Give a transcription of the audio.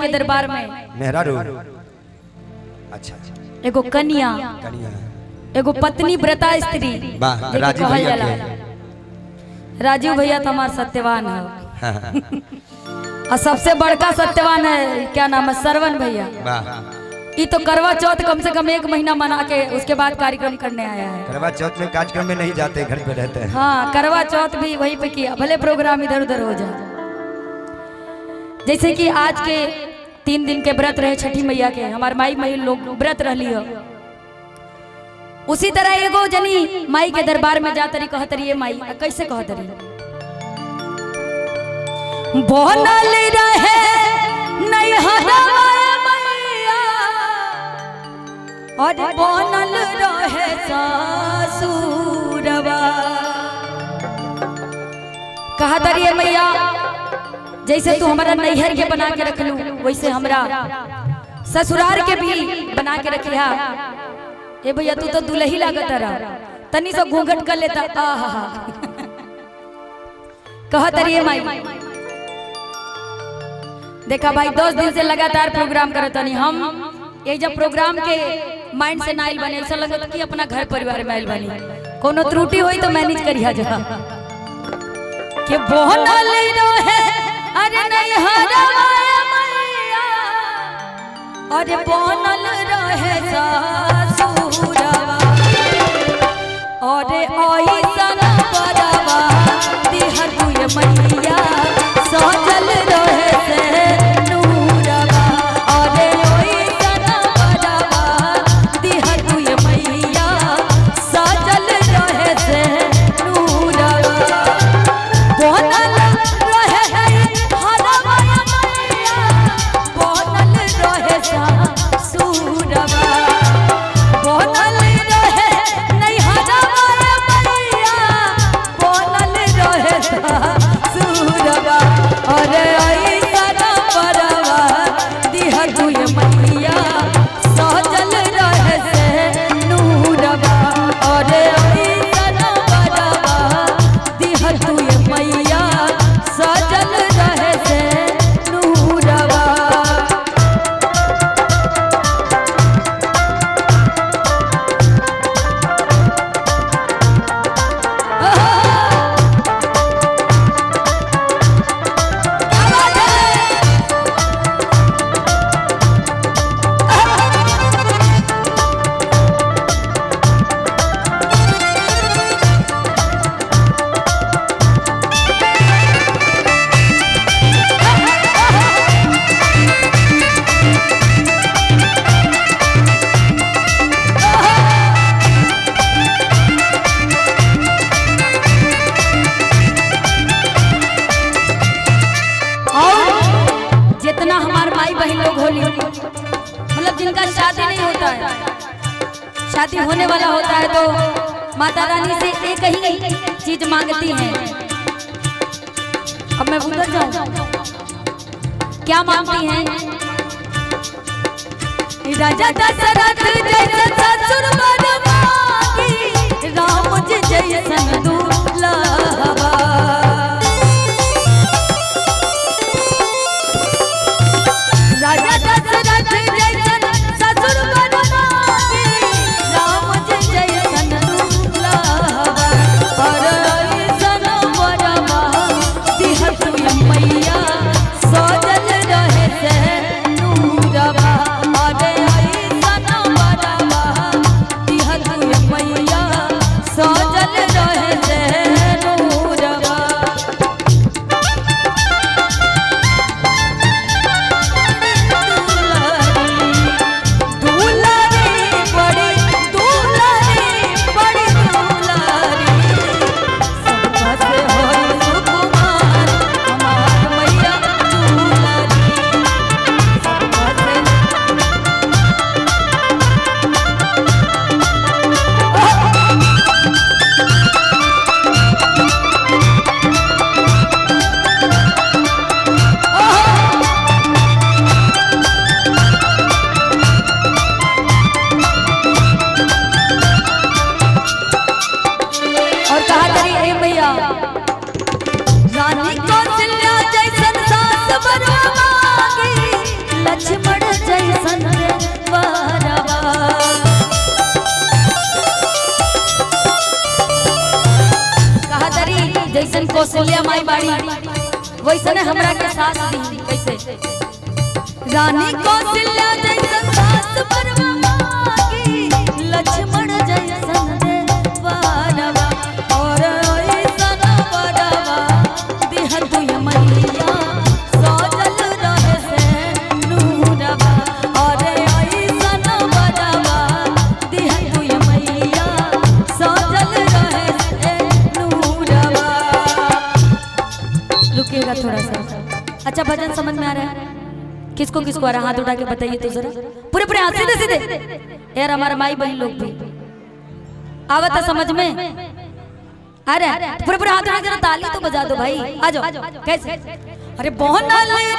के दरबार में मेहरारू। अच्छा एगो कन्या एगो पत्नी व्रता स्त्री राजीव भैया के। राजीव भैया तो हमारा सत्यवान है। और सबसे बड़का सत्यवान है क्या नाम है, श्रवण भैया। ये तो करवा चौथ कम से कम 1 महीना मना के उसके बाद कार्यक्रम करने आया है। करवा चौथ में कार्यक्रम में नहीं जाते, घर पे रहते हैं। हाँ, करवा चौथ भी वहीं पे किया, भले प्रोग्राम इधर उधर हो जाए। जैसे कि आज के 3 दिन के व्रत रहे छठी मैया के, हमारे माई मही लोग व्रत रह लियो। उसी तरह एगो जनी माई के दरबार में जा तरी कह तरी, माई कैसे कह तरी, बनल रहे नैहरा मैया और बनल रहे सासुरवा। कहा तरी मैया जैसे तू हमारा नैहर के बना के रखलू, वैसे हमरा ससुराल के भी बना के रखिया। ए भैया तू तो दुल्ही लागत रहा, तनी से घूंघट कर लेता। आहा कहा तरी माई, देखा भाई 10 दिन से लगातार प्रोग्राम करत नहीं हम। ये जब प्रोग्राम के माइंड से नाइल बने, ऐसा लगता कि अपना घर परिवार में आइल बनी। कोनो त्रुटि होई तो मैनेज करिया जा के बोनल रहे अरे नैहरा मैया अरे बोनल रहे सासुरवा अरे ओइसन बरवा दिहा तुए मैया सजल रहे से नूरवा अरे ओइसन बरवा दिहा तुए मैया सजल रहे से नूरवा बोनल रहे हरवा मैया बोनल रहे सासुरवा बोनल रहे नैहरा मैया बोनल रहे सासुरवा अरे ऐसन बरवा दिहा तुए मैया सजल रहे से नूरवा अरे ऐसन बरवा दिहा तुए मैया सजल रहे से नूरवा। जितना हमारे माई बहन लोग होली मतलब जिनका शादी नहीं होता है, शादी होने वाला होता है तो माता रानी से एक ही चीज मांगती हैं। अब मैं उधर जाऊं, क्या मांगती हैं? राजा दशरथ जैसे ससुर वर मांगी, राम जी जैसन दूल्हा। राजा दशरथ जैसन ससुर वर मांगी, राम जी जैसन दूल्हा। अरे ऐसन बरवा दिहा तुए मैया सजल रहे से नूरवा अरे ऐसन बरवा दिहा तुए मैया सजल रहे से नूरवा। बाड़ी वैसे ने हमरा के सास दी कैसे रानी कौशल्या जैसन सास परवा की लक्ष्मण जैसन देवारवा और ऐसन बड़वा दिह तुय मैया सजल रहे से नूरवा और ऐसन बड़वा दिह तुय मैया सजल रहे से नूरवा। रुकिएगा थोड़ा सा। अच्छा भजन समझ में आ रहा है? किसको किसको आ रहा? हाथ उठा के बताइए तो जरा। पूरे पूरे हाथ सीधे सीधे। यार हमारा माई बहन लोग भी आवता समझ में आ रहा है? पूरे पूरे हाथ उठा के ताली तो बजा दो भाई। आ जाओ कैसे? अरे बहुत नहीं